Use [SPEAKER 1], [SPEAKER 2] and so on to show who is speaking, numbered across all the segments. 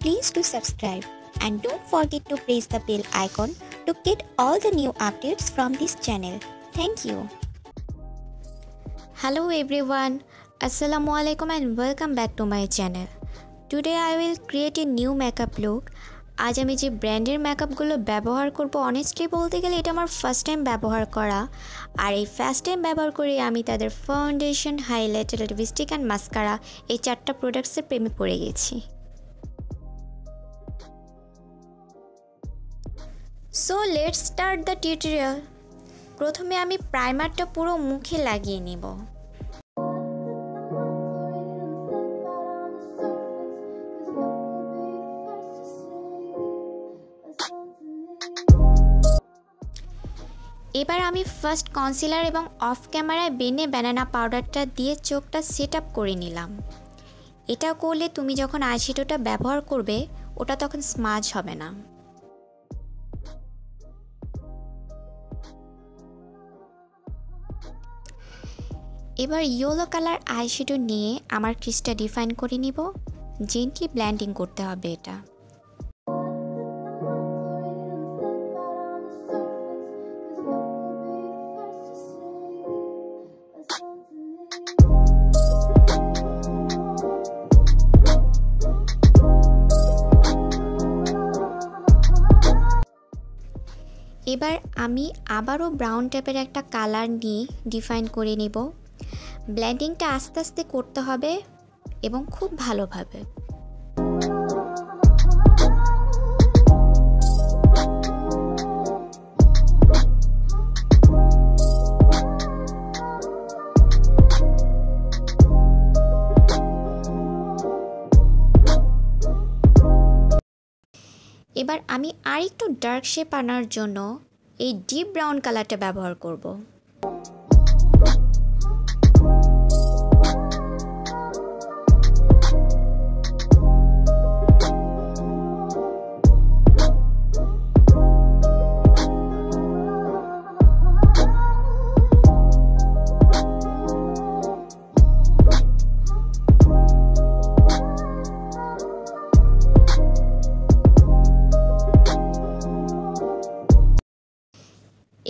[SPEAKER 1] Please do subscribe and don't forget to press the bell icon to get all the new updates from this channel. Thank you.
[SPEAKER 2] Hello everyone, Assalamualaikum and welcome back to my channel. Today I will create a new makeup look. আজ আমি যে ব্র্যান্ডের মেকআপগুলো ব্যবহার করব honestly বলতে গেলে এটা আমার ফার্স্ট টাইম ব্যবহার করা আর এই ফার্স্ট টাইম ব্যবহার করে আমি তাদের foundation, highlighter, lipstick and mascara এই চারটা প্রোডাক্টসের প্রেমে পড়ে গেছি। So let's start the tutorial. প্রথমে আমি প্রাইমারটা পুরো মুখে লাগিয়ে নিব। এবার আমি ফার্স্ট কনসিলার এবং অফ ক্যামেরায় বেনে ব্যানানা পাউডারটা দিয়ে চোখটা সেট আপ করে নিলাম। এটা করলে তুমি যখন আইশ্যাডোটা ব্যবহার করবে ওটা তখন স্মাজ হবে না। এবার ইয়েলো কালার আইশ্যাডো নিয়ে আমার ক্রিজটা ডিফাইন করে নিব। জেন্টলি ব্লেন্ডিং করতে হবে এটা। এবার আমি আবারও ব্রাউন টাইপের একটা কালার নিয়ে ডিফাইন করে নিব। ব্লেন্ডিংটা আস্তে আস্তে করতে হবে এবং খুব ভালোভাবে। এবার আমি আরেকটু ডার্ক শেপ আনার জন্য এই ডিপ ব্রাউন কালারটা ব্যবহার করব।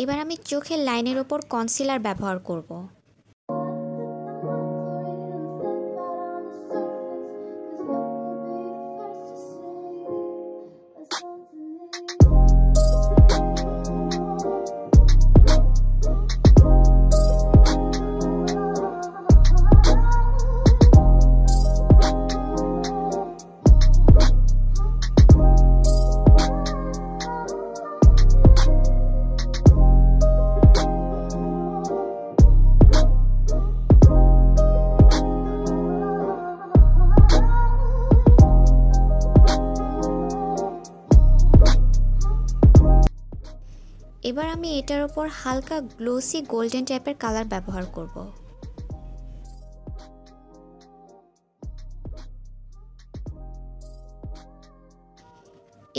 [SPEAKER 2] এবার আমি চোখের লাইনের উপর কনসিলার ব্যবহার করব। এবার আমি এটার উপর হালকা গ্লোসি গোল্ডেন টাইপের কালার ব্যবহার করব।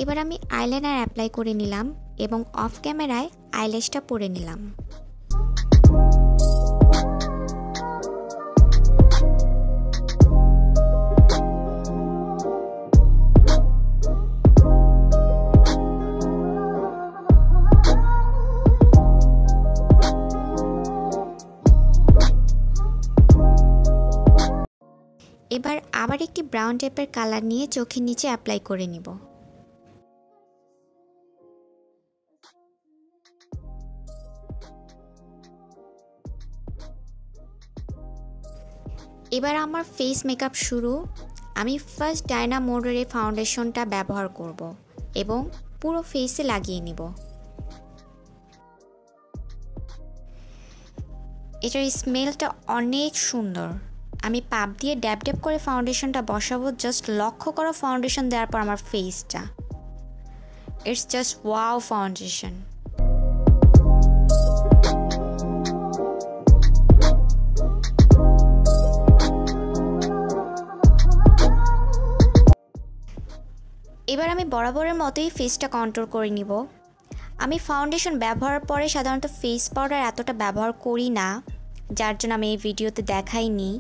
[SPEAKER 2] এবার আমি আইলাইনার অ্যাপ্লাই করে নিলাম এবং অফ ক্যামেরায় আইল্যাশটা পরে নিলাম। এবার আবার একটি ব্রাউন টাইপের কালার নিয়ে চোখের নিচে অ্যাপ্লাই করে নিব। এবার আমার ফেস মেকআপ শুরু। আমি ফার্স্ট ডায়না মোডের ফাউন্ডেশনটা ব্যবহার করব এবং পুরো ফেসে লাগিয়ে নিব। এটার স্মেলটা অনেক সুন্দর। আমি পাপ দিয়ে ড্যাব ড্যাব করে ফাউন্ডেশনটা বসাবো। জাস্ট লক্ষ্য করো ফাউন্ডেশন দেওয়ার পর আমার ফেসটা। It's just wow foundation. এবার আমি বরাবরের মতোই ফেসটা কন্ট্রোল করে নিব। আমি ফাউন্ডেশন ব্যবহারের পরে সাধারণত ফেস পাউডার এতটা ব্যবহার করি না, যার জন্য আমি এই ভিডিওতে দেখাইনি।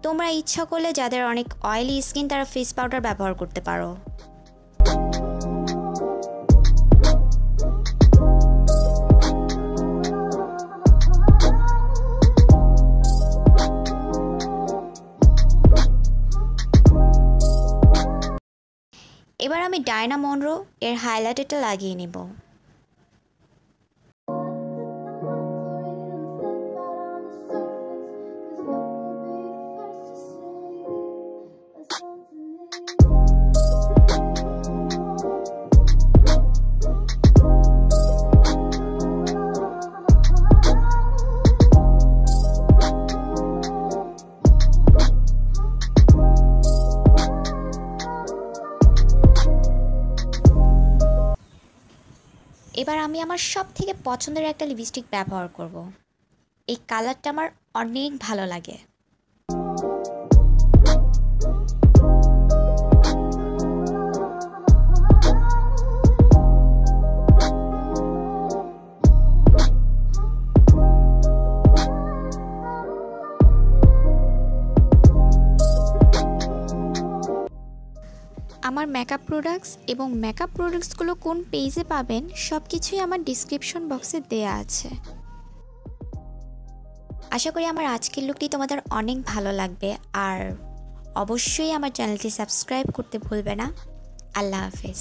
[SPEAKER 2] তোমরা ইচ্ছা করলে যাদের অনেক অয়েলি স্কিন তারা ফেস পাউডার ব্যবহার করতে পারো। এবার আমি ডায়না মনরো এর হাইলাইটারটা লাগিয়ে নেব। এবার আমি আমার সবথেকে পছন্দের একটা লিপস্টিক ব্যবহার করব। এই কালারটা আমার অনেক ভালো লাগে। আমার মেকআপ প্রোডাক্টসগুলো কোন পেজে পাবেন সব কিছুই আমার ডিসক্রিপশন বক্সে দেয়া আছে। আশা করি আমার আজকের লুকটি তোমাদের অনেক ভালো লাগবে, আর অবশ্যই আমার চ্যানেলটি সাবস্ক্রাইব করতে ভুলবে না। আল্লাহ হাফেজ।